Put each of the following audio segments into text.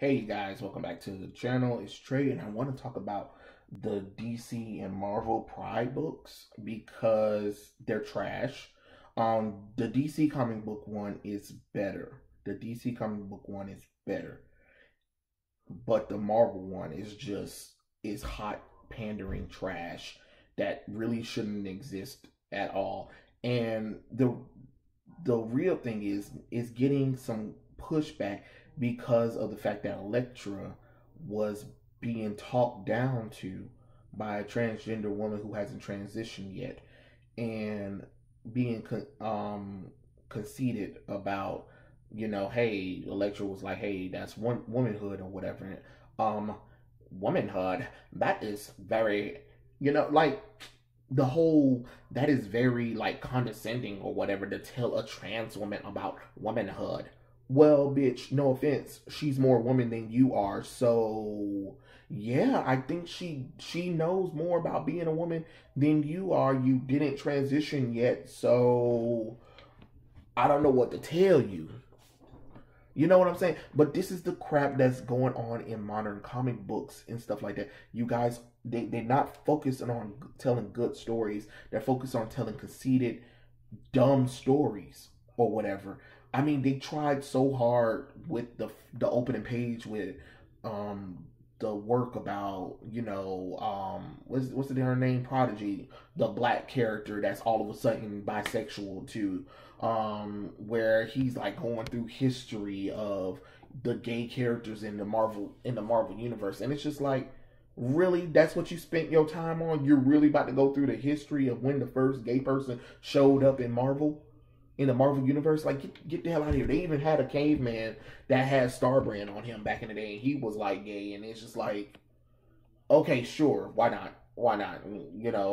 Hey guys, welcome back to the channel. It's Trey, and I want to talk about the DC and Marvel Pride books because they're trash. The DC comic book one is better. The DC comic book one is better, but the Marvel one is hot pandering trash that really shouldn't exist at all. And the real thing is getting some pushback because of the fact that Elektra was being talked down to by a transgender woman who hasn't transitioned yet, and being conceited about, hey, Elektra was like, hey, that's one womanhood or whatever. Um, Womanhood, that is very, like the whole, that is very like condescending or whatever to tell a trans woman about womanhood. Well, bitch, no offense, she's more woman than you are, so yeah, I think she knows more about being a woman than you are. You didn't transition yet, so I don't know what to tell you. You know what I'm saying? But this is the crap that's going on in modern comic books and stuff like that. You guys, they're not focusing on telling good stories. They're focused on telling conceited, dumb stories or whatever. I mean, they tried so hard with the opening page with the work about, what's her name, Prodigy, the black character that's all of a sudden bisexual too, where he's like going through history of the gay characters in the Marvel universe, and it's just like, really, that's what you spent your time on? You're really about to go through the history of when the first gay person showed up in the Marvel universe? Like, get the hell out of here. They even had a caveman that had Starbrand on him back in the day, and he was like gay, and it's just like, okay, sure, why not? Why not?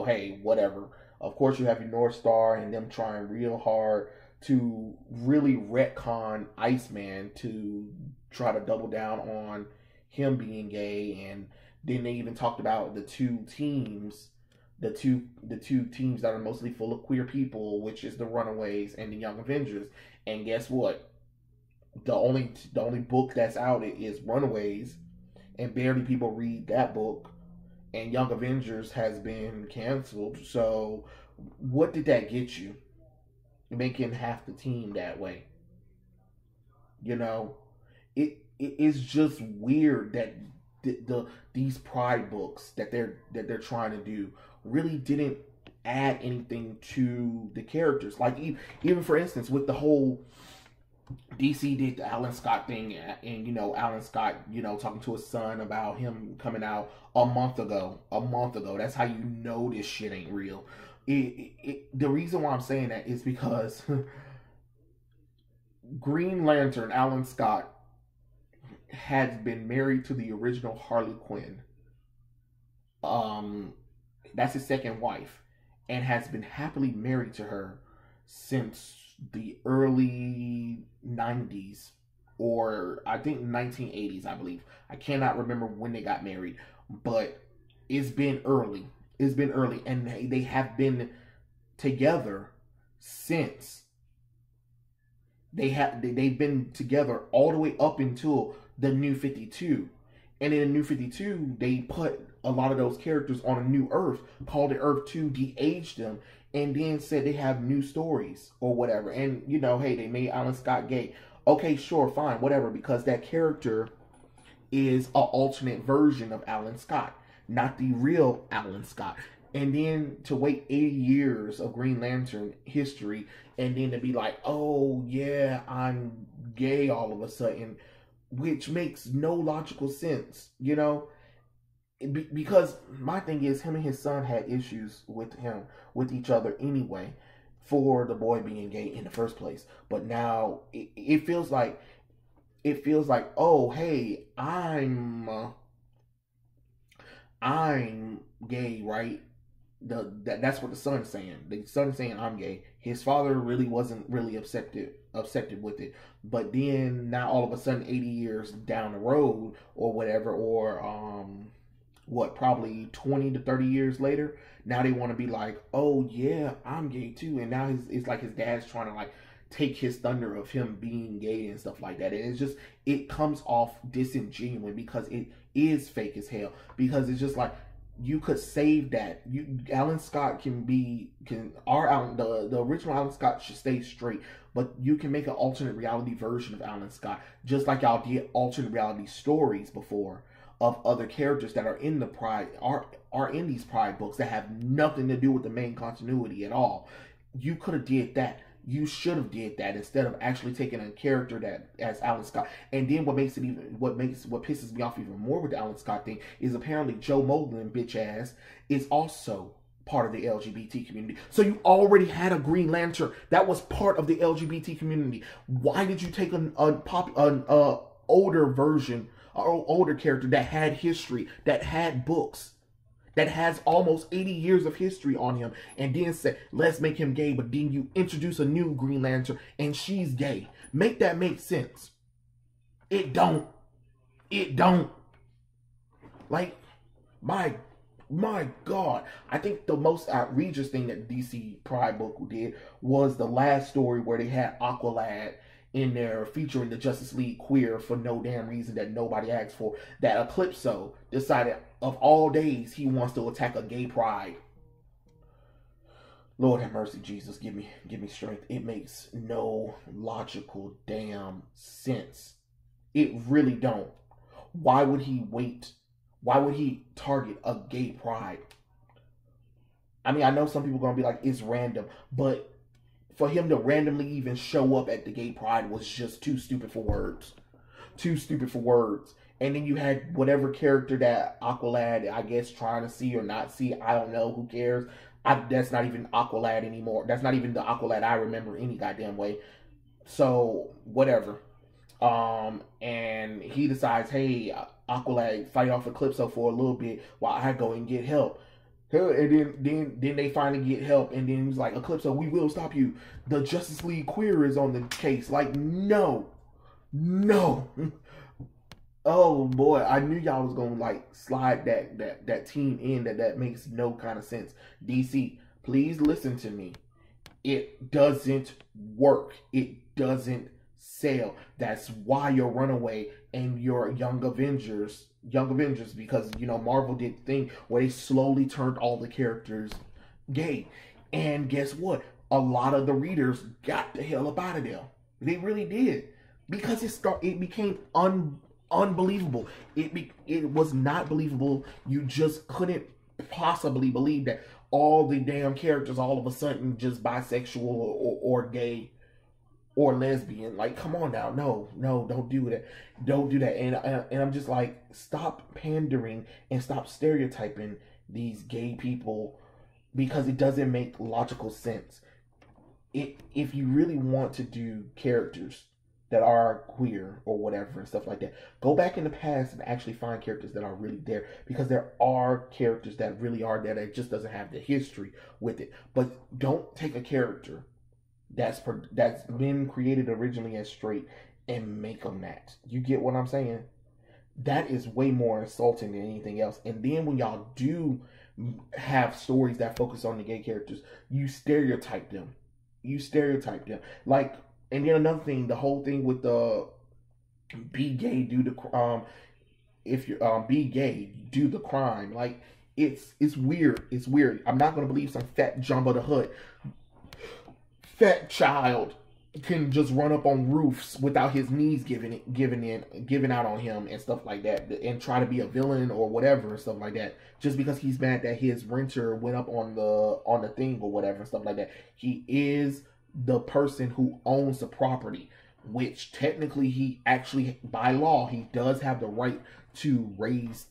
Hey, whatever. Of course, you have your North Star and them trying real hard to really retcon Iceman to try to double down on him being gay, and then they even talked about the two teams that are mostly full of queer people, which is the Runaways and the Young Avengers. And guess what? The only book that's out is Runaways, and barely people read that book. And Young Avengers has been canceled. So what did that get you? Making half the team that way. You know, it is just weird that these Pride books that they're trying to do really didn't add anything to the characters. Like, even for instance, with the whole DC did the Alan Scott thing, and Alan Scott, talking to his son about him coming out a month ago. A month ago. That's how you know this shit ain't real. The reason why I'm saying that is because Green Lantern Alan Scott has been married to the original Harley Quinn. Um, that's his second wife, and has been happily married to her since the early 90s, or I think 1980s, I believe. I cannot remember when they got married, but it's been early. It's been early, and they have been together since. They've been together all the way up until the New 52. And in the New 52, they put a lot of those characters on a new Earth, called it Earth 2, de-aged them, and then said they have new stories or whatever. And, hey, they made Alan Scott gay. Okay, sure, fine, whatever, because that character is an alternate version of Alan Scott, not the real Alan Scott. And then to wait 80 years of Green Lantern history, and then to be like, oh, yeah, I'm gay all of a sudden, which makes no logical sense, because my thing is, him and his son had issues with each other anyway, for the boy being gay in the first place. But now it feels like, oh, hey, I'm gay, right? That's what the son's saying. The son's saying I'm gay. His father really wasn't really accepted with it. But then now all of a sudden, 80 years down the road or whatever, or probably 20 to 30 years later, now they want to be like, oh yeah, I'm gay too. And now it's like his dad's trying to like take his thunder of him being gay and stuff like that. And it's just, it comes off disingenuous because it is fake as hell. Because it's just like, you could save that. Alan Scott the original Alan Scott should stay straight, but you can make an alternate reality version of Alan Scott, just like y'all did alternate reality stories before of other characters that are in the Pride, are in these Pride books that have nothing to do with the main continuity at all. You could have did that. You should have did that instead of actually taking a character that as Alan Scott. And then what pisses me off even more with the Alan Scott thing is apparently Joe Moglen, bitch ass, is also part of the LGBT community. So you already had a Green Lantern that was part of the LGBT community. Why did you take an older version, or older character that had history, that had books, that has almost 80 years of history on him, and then say, let's make him gay, but then you introduce a new Green Lantern and she's gay? Make that make sense. It don't. It don't. Like, my God. I think the most outrageous thing that DC Pride book did was the last story where they had Aqualad in there featuring the Justice League queer for no damn reason that nobody asked for. That Eclipso decided of all days he wants to attack a gay pride. Lord have mercy, Jesus, give me strength. It makes no logical damn sense. It really don't. Why would he wait? Why would he target a gay pride? I mean, I know some people are going to be like, it's random, but for him to randomly even show up at the gay pride was just too stupid for words. Too stupid for words. And then you had whatever character that Aqualad, I guess, trying to see or not see. I don't know. Who cares? That's not even Aqualad anymore. That's not even the Aqualad I remember any goddamn way. So, whatever. And he decides, hey, Aqualad, fight off Eclipso for a little bit while I go and get help. And then they finally get help, and then he's like, Eclipso, we will stop you. The Justice League queer is on the case. Like, no. Oh boy, I knew y'all was gonna like slide that team in. That makes no kind of sense. DC, please listen to me. It doesn't work. It doesn't sell. That's why your Runaway and your Young Avengers, because, you know, Marvel did the thing where they slowly turned all the characters gay. And guess what? A lot of the readers got the hell up out of there. They really did. Because it became unbelievable. It was not believable. You just couldn't possibly believe that all the damn characters all of a sudden just bisexual or gay or lesbian. Like, come on now. No, don't do that. Don't do that. And I'm just like, stop pandering and stop stereotyping these gay people, because it doesn't make logical sense. If you really want to do characters that are queer or whatever and stuff like that, go back in the past and actually find characters that are really there, because there are characters that really are there that just doesn't have the history with it. But don't take a character that's been created originally as straight and make them that. You get what I'm saying? That is way more insulting than anything else. And then when y'all do have stories that focus on the gay characters, you stereotype them. Like, and then another thing, the whole thing with the be gay, do the if you're be gay, do the crime. Like, it's weird. It's weird. I'm not gonna believe some fat Jumbo the Hutt fat child can just run up on roofs without his knees giving out on him and stuff like that, and try to be a villain or whatever and stuff like that, just because he's mad that his renter went up on the thing or whatever and stuff like that. He is the person who owns the property, which technically he actually, by law, he does have the right to raise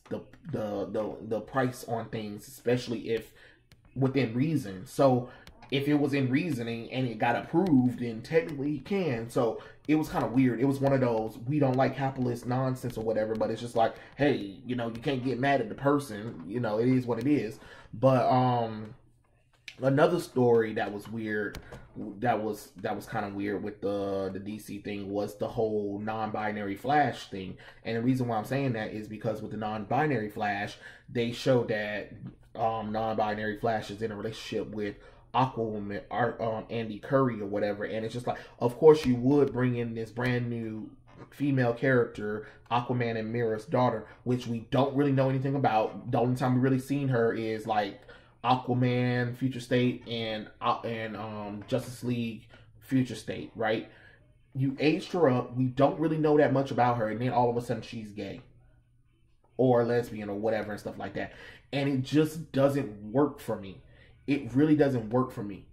the price on things, especially if within reason. So if it was in reasoning and it got approved, then technically he can. So it was kind of weird. It was one of those, we don't like capitalist nonsense or whatever, but it's just like, hey, you know, you can't get mad at the person. You know, it is what it is. But another story that was weird, that was kind of weird with the DC thing, was the whole non-binary Flash thing. And the reason why I'm saying that is because with the non-binary Flash, they showed that non-binary Flash is in a relationship with Aquaman, Andy Curry or whatever, and it's just like, of course you would bring in this brand new female character, Aquaman and Mira's daughter, which we don't really know anything about. The only time we really seen her is like Aquaman, Future State, and Justice League, Future State, right? You aged her up. We don't really know that much about her, and then all of a sudden she's gay or lesbian or whatever and stuff like that, and it just doesn't work for me. It really doesn't work for me.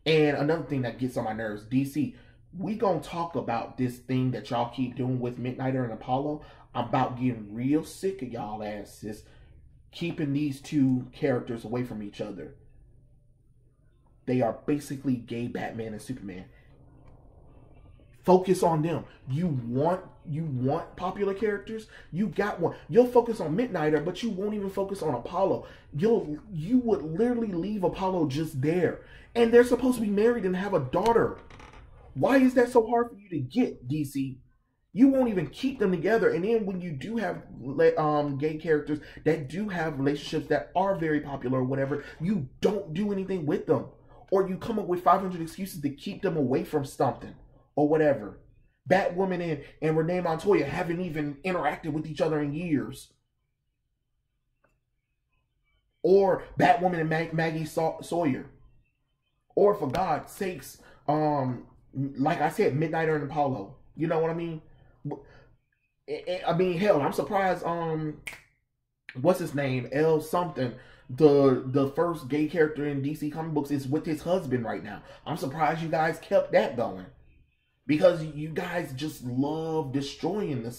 And another thing that gets on my nerves, DC, we gonna talk about this thing that y'all keep doing with Midnighter and Apollo. I'm about getting real sick of y'all asses keeping these two characters away from each other. They are basically gay Batman and Superman. Focus on them. You want popular characters? You got one. You'll focus on Midnighter, but you won't even focus on Apollo. You would literally leave Apollo just there. And they're supposed to be married and have a daughter. Why is that so hard for you to get, DC? You won't even keep them together. And then when you do have gay characters that do have relationships that are very popular or whatever, you don't do anything with them. Or you come up with 500 excuses to keep them away from something or whatever. Batwoman and Renee Montoya haven't even interacted with each other in years. Or Batwoman and Maggie Sawyer. Or for God's sakes, like I said, Midnighter and Apollo. You know what I mean? I mean, hell, I'm surprised. What's his name? L something. The first gay character in DC comic books is with his husband right now. I'm surprised you guys kept that going, because you guys just love destroying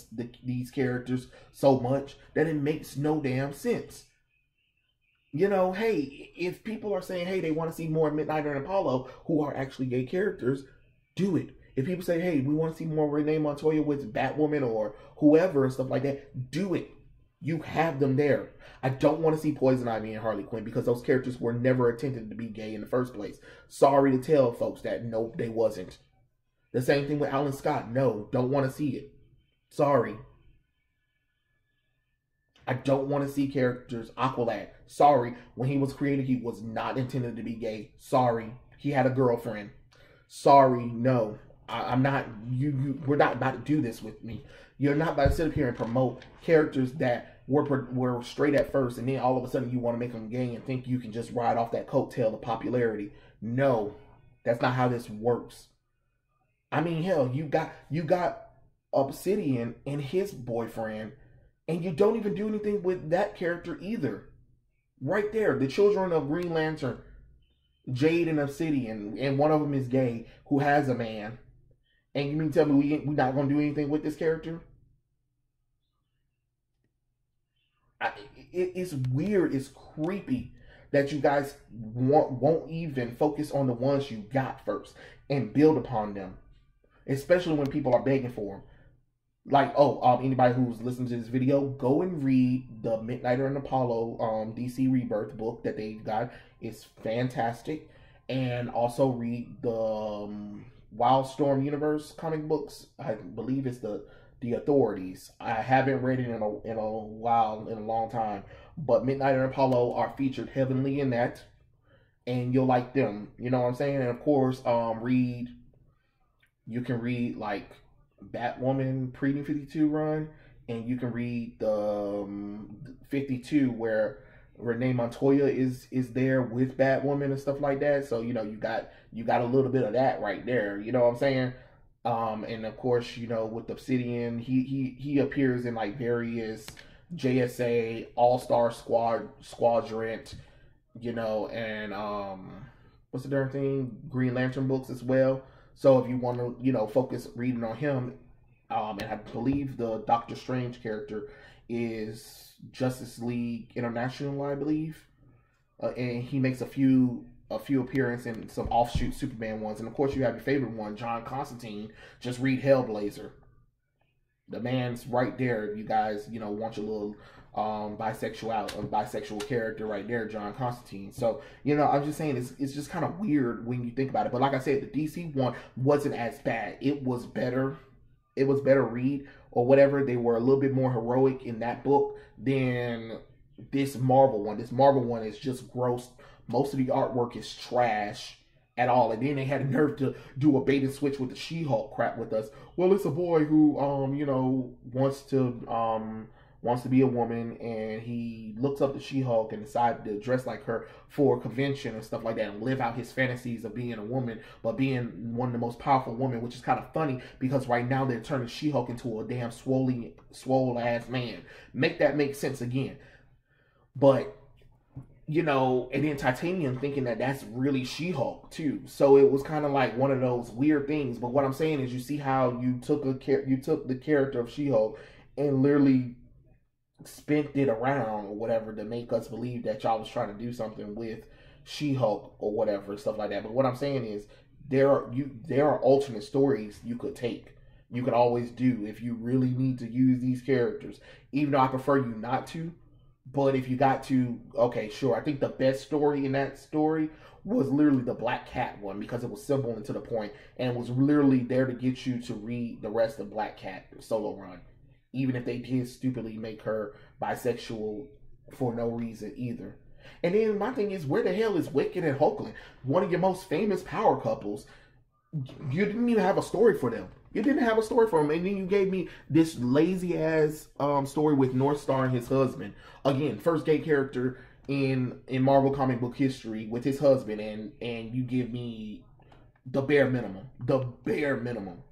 these characters so much that it makes no damn sense. You know, hey, if people are saying, hey, they want to see more Midnighter and Apollo, who are actually gay characters, do it. If people say, hey, we want to see more Renee Montoya with Batwoman or whoever and stuff like that, do it. You have them there. I don't want to see Poison Ivy and Harley Quinn because those characters were never intended to be gay in the first place. Sorry to tell folks that no, they wasn't. The same thing with Alan Scott. No, don't want to see it. Sorry. I don't want to see characters. Aqualad. Sorry. When he was created, he was not intended to be gay. Sorry. He had a girlfriend. Sorry. No. I'm not. We're not about to do this with me. You're not about to sit up here and promote characters that were straight at first, and then all of a sudden you want to make them gay and think you can just ride off that coattail of popularity. No. That's not how this works. I mean, hell, you got Obsidian and his boyfriend, and you don't even do anything with that character either. Right there, the children of Green Lantern, Jade and Obsidian, and one of them is gay, who has a man. And you mean tell me we're not going to do anything with this character? It's weird, it's creepy that you guys won't even focus on the ones you got first and build upon them. Especially when people are begging for them. Like, anybody who's listening to this video, go and read the Midnighter and Apollo DC Rebirth book that they got. It's fantastic. And also read the Wildstorm Universe comic books. I believe it's the Authorities. I haven't read it in a while, in a long time. But Midnighter and Apollo are featured heavily in that. And you'll like them. You know what I'm saying? And of course, you can read like Batwoman pre-New 52 run, and you can read the 52 where Renee Montoya is there with Batwoman and stuff like that. So you know you got a little bit of that right there. You know what I'm saying? And of course, you know, with Obsidian, he appears in like various JSA All-Star Squadron, you know, and what's the darn thing? Green Lantern books as well. So if you want to, you know, focus reading on him, and I believe the Doctor Strange character is Justice League International, I believe, and he makes a few appearances in some offshoot Superman ones, and of course you have your favorite one, John Constantine. Just read Hellblazer. The man's right there. You guys, you know, want your little bisexual character right there, John Constantine. So, you know, I'm just saying it's just kind of weird when you think about it. But like I said, the DC one wasn't as bad. It was better. It was better read or whatever. They were a little bit more heroic in that book than this Marvel one. This Marvel one is just gross Most of the artwork is trash at all. And then they had a nerve to do a bait and switch with the She-Hulk crap with us. Well, it's a boy who, wants to be a woman, and he looks up to She-Hulk and decides to dress like her for a convention and stuff like that, and live out his fantasies of being a woman, but being one of the most powerful women, which is kind of funny because right now they're turning She-Hulk into a damn swole ass man. Make that make sense again. But and then Titanium thinking that that's really She-Hulk too. So it was kind of like one of those weird things. But what I'm saying is, you see how you took the character of She-Hulk and literally spent it around or whatever to make us believe that y'all was trying to do something with She-Hulk or whatever, stuff like that. But what I'm saying is, there are alternate stories you could take. You could always do if you really need to use these characters. Even though I prefer you not to. But if you got to, okay, sure. I think the best story in that story was literally the Black Cat one, because it was simple and to the point, and was literally there to get you to read the rest of Black Cat solo run. Even if they did stupidly make her bisexual for no reason either. And then my thing is, where the hell is Wiccan and Hulkling? One of your most famous power couples. You didn't even have a story for them. You didn't have a story for them. And then you gave me this lazy ass story with Northstar and his husband. Again, first gay character in Marvel comic book history with his husband, and you give me the bare minimum. The bare minimum.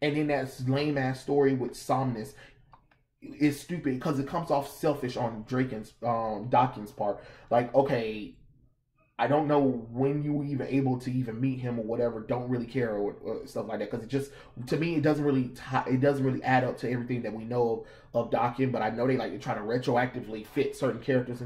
And then that lame ass story with Somnus is stupid because it comes off selfish on Dawkins' part. Like, okay, I don't know when you were even able to even meet him or whatever. Don't really care or stuff like that, because it just, to me, it doesn't really add up to everything that we know of Dawkins. But I know they like to try to retroactively fit certain characters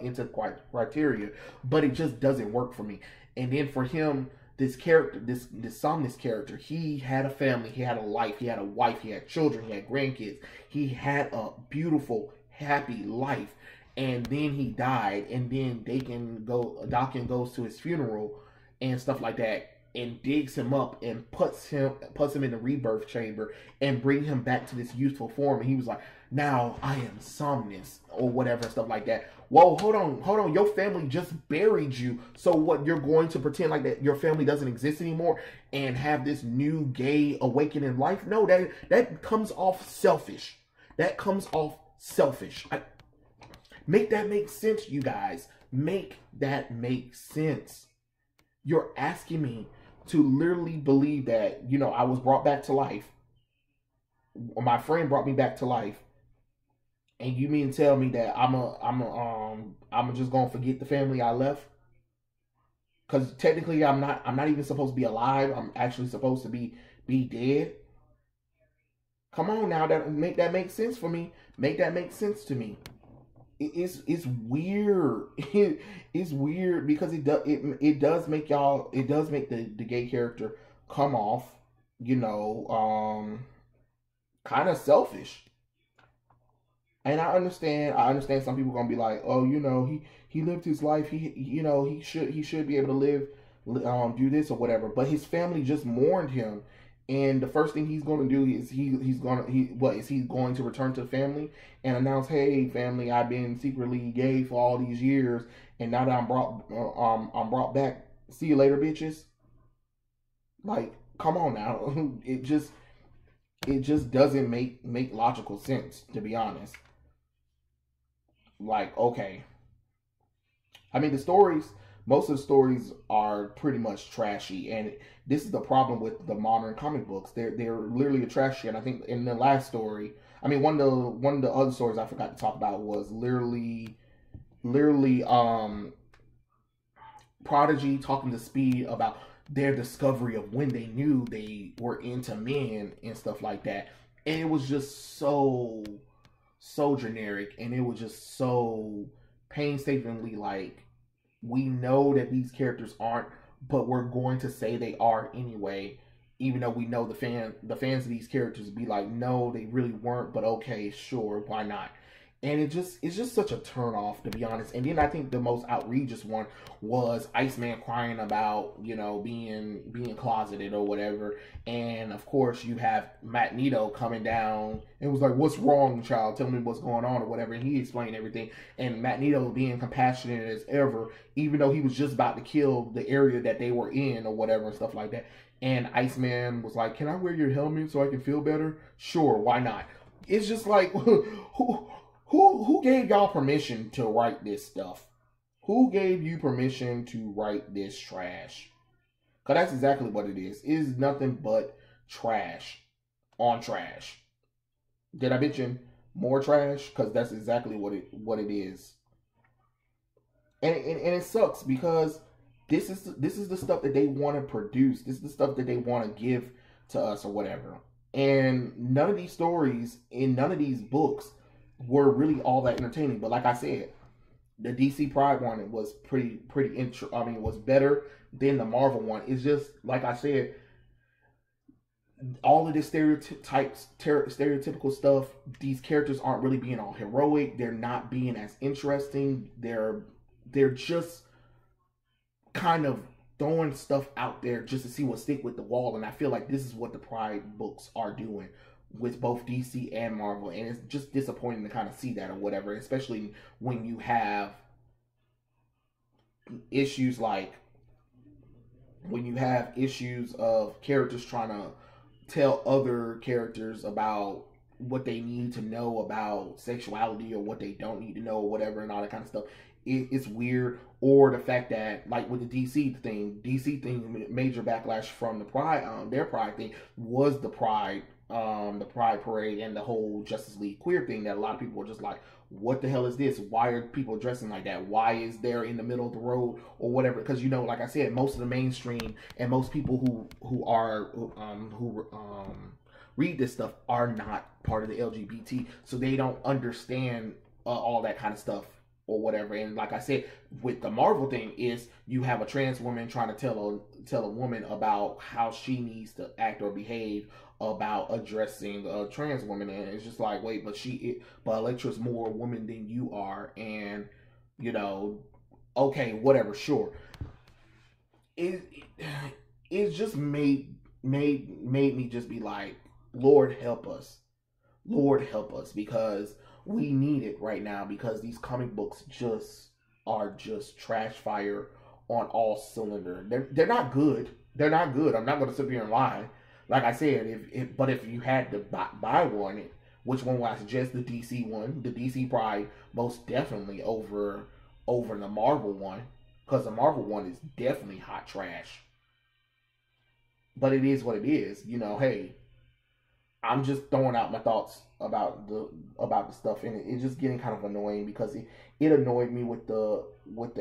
into criteria, but it just doesn't work for me. And then for him, this character, this Somnus character, he had a family, he had a life, he had a wife, he had children, he had grandkids, he had a beautiful, happy life. And then he died, and then Dawkins goes to his funeral and stuff like that, and digs him up and puts him in the rebirth chamber and bring him back to this youthful form. And he was like, now I am Somnus or whatever, stuff like that. Whoa, hold on. Your family just buried you. So what, you're going to pretend like that your family doesn't exist anymore and have this new gay awakening life? No, that comes off selfish. That comes off selfish. Make that make sense, you guys. Make that make sense. You're asking me to literally believe that, I was brought back to life. Or my friend brought me back to life. And you mean tell me that I'm just gonna forget the family I left? Because technically I'm not even supposed to be alive. I'm actually supposed to be dead. Come on now, make that make sense for me. Make that make sense to me. It's weird. It's weird because it does make the gay character come off, kind of selfish. And I understand some people are gonna be like, oh, he lived his life. He should be able to live, do this or whatever. But his family just mourned him. And the first thing he's going to do is he's going to return to the family and announce, hey family, I've been secretly gay for all these years, and now that I'm brought back, see you later, bitches. Like, come on now. It just doesn't make logical sense, to be honest. Like, okay. I mean, most of the stories are pretty much trashy, and this is the problem with the modern comic books. They're literally trashy, and I think in the last story, I mean, one of the other stories I forgot to talk about was literally Prodigy talking to Speed about their discovery of when they knew they were into men and stuff like that. And it was just so generic, and it was just so painstakingly like, we know that these characters aren't, but we're going to say they are anyway, even though we know the fans of these characters be like, no, they really weren't, but okay, sure, why not? And it's just such a turn off, to be honest. And then I think the most outrageous one was Iceman crying about, you know, being closeted or whatever. And of course you have Magneto coming down and was like, "What's wrong, child? Tell me what's going on," or whatever. And he explained everything. And Magneto being compassionate as ever, even though he was just about to kill the area that they were in or whatever and stuff like that. And Iceman was like, "Can I wear your helmet so I can feel better?" Sure, why not? It's just like who gave y'all permission to write this stuff? Who gave you permission to write this trash? Because that's exactly what it is. It is nothing but trash on trash. Did I mention more trash? Because that's exactly what it is. And it sucks because this is the stuff that they want to produce. This is the stuff that they want to give to us or whatever. And none of these stories in none of these books were really all that entertaining. But like I said, the DC Pride one was pretty I mean, it was better than the Marvel one. It's just like I said, all of this stereotypical stuff. These characters aren't really being all heroic. They're not being as interesting. They're just kind of throwing stuff out there just to see what stick with the wall. And I feel like this is what the Pride books are doing with both DC and Marvel, and it's just disappointing to kind of see that or whatever, especially when you have issues like of characters trying to tell other characters about what they need to know about sexuality or what they don't need to know or whatever and all that kind of stuff. It's weird. Or the fact that, like with the DC thing, major backlash from the Pride, their Pride thing was the Pride parade and the whole Justice League queer thing, that a lot of people were just like, what the hell is this? Why are people dressing like that? Why is there in the middle of the road or whatever? Because, you know, like I said, most of the mainstream and most people who read this stuff are not part of the LGBT, so they don't understand all that kind of stuff or whatever. And like I said, with the Marvel thing, is you have a trans woman trying to tell a woman about how she needs to act or behave about addressing a trans woman, and it's just like, wait, but Elektra's more woman than you are, and you know, okay, whatever, sure. It just made me just be like, Lord help us, because we need it right now, because these comic books are just trash fire on all cylinder. They're not good. They're not good. I'm not going to sit here and lie. Like I said, if you had to buy one, which one would I suggest? The DC one, the DC Pride, most definitely over the Marvel one, because the Marvel one is definitely hot trash. But it is what it is. You know, hey, I'm just throwing out my thoughts about the stuff, and it's just getting kind of annoying because it annoyed me with the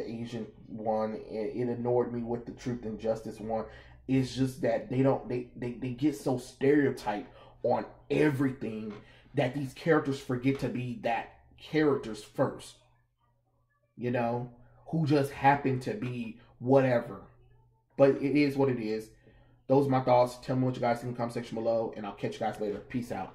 Asian one, and it annoyed me with the Truth and Justice one. It's just that they get so stereotyped on everything that these characters forget to be that characters first. You know, who just happen to be whatever. But it is what it is. Those are my thoughts. Tell me what you guys think in the comment section below, and I'll catch you guys later. Peace out.